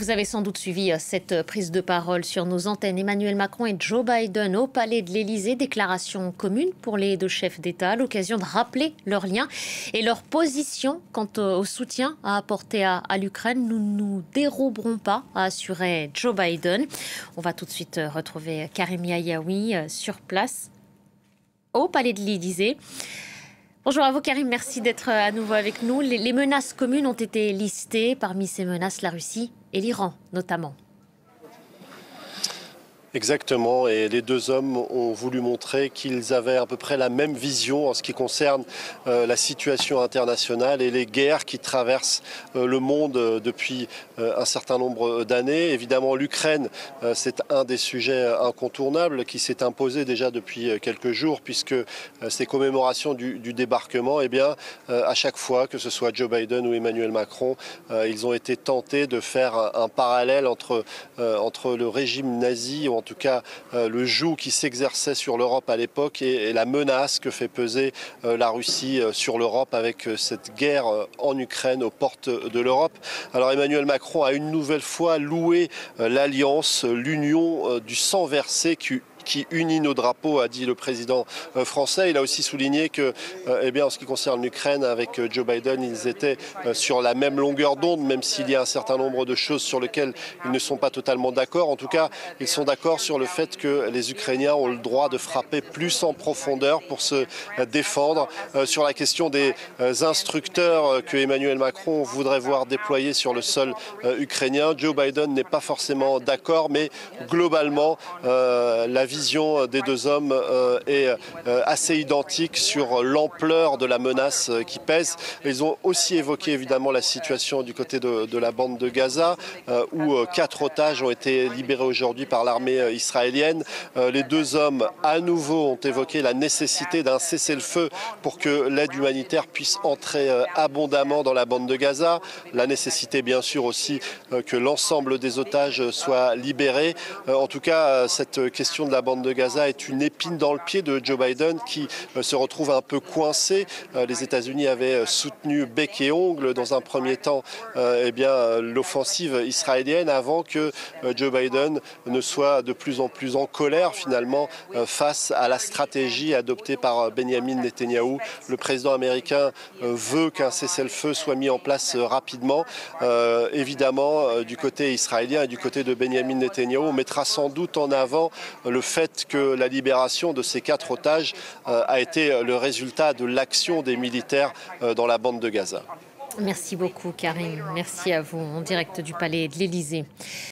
Vous avez sans doute suivi cette prise de parole sur nos antennes. Emmanuel Macron et Joe Biden au palais de l'Élysée. Déclaration commune pour les deux chefs d'État. L'occasion de rappeler leurs liens et leur position quant au soutien à apporter à l'Ukraine. Nous ne nous déroberons pas, a assuré Joe Biden. On va tout de suite retrouver Karim Yayaoui sur place au palais de l'Élysée. Bonjour à vous Karim, merci d'être à nouveau avec nous. Les menaces communes ont été listées. Parmi ces menaces, la Russie et l'Iran notamment. Exactement, et les deux hommes ont voulu montrer qu'ils avaient à peu près la même vision en ce qui concerne la situation internationale et les guerres qui traversent le monde depuis un certain nombre d'années. Évidemment, l'Ukraine, c'est un des sujets incontournables qui s'est imposé déjà depuis quelques jours, puisque ces commémorations du débarquement, eh bien, à chaque fois, que ce soit Joe Biden ou Emmanuel Macron, ils ont été tentés de faire un parallèle entre le régime nazi, ou en tout cas le joug qui s'exerçait sur l'Europe à l'époque et la menace que fait peser la Russie sur l'Europe avec cette guerre en Ukraine aux portes de l'Europe. Alors Emmanuel Macron a une nouvelle fois loué l'alliance, l'union du sang versé qui unit nos drapeaux, a dit le président français. Il a aussi souligné que, en ce qui concerne l'Ukraine, avec Joe Biden, ils étaient sur la même longueur d'onde, même s'il y a un certain nombre de choses sur lesquelles ils ne sont pas totalement d'accord. En tout cas, ils sont d'accord sur le fait que les Ukrainiens ont le droit de frapper plus en profondeur pour se défendre. Sur la question des instructeurs que Emmanuel Macron voudrait voir déployés sur le sol ukrainien, Joe Biden n'est pas forcément d'accord, mais globalement, la vision des deux hommes est assez identique sur l'ampleur de la menace qui pèse. Ils ont aussi évoqué évidemment la situation du côté de la bande de Gaza, où 4 otages ont été libérés aujourd'hui par l'armée israélienne. Les deux hommes à nouveau ont évoqué la nécessité d'un cessez-le-feu pour que l'aide humanitaire puisse entrer abondamment dans la bande de Gaza. La nécessité bien sûr aussi que l'ensemble des otages soient libérés. En tout cas, cette question de la bande de Gaza est une épine dans le pied de Joe Biden qui se retrouve un peu coincé. Les États-Unis avaient soutenu bec et ongle dans un premier temps l'offensive israélienne avant que Joe Biden ne soit de plus en plus en colère finalement face à la stratégie adoptée par Benjamin Netanyahou. Le président américain veut qu'un cessez-le-feu soit mis en place rapidement. Évidemment, du côté israélien et du côté de Benjamin Netanyahou, on mettra sans doute en avant le fait que la libération de ces 4 otages a été le résultat de l'action des militaires dans la bande de Gaza. Merci beaucoup Karim, merci à vous en direct du palais de l'Élysée.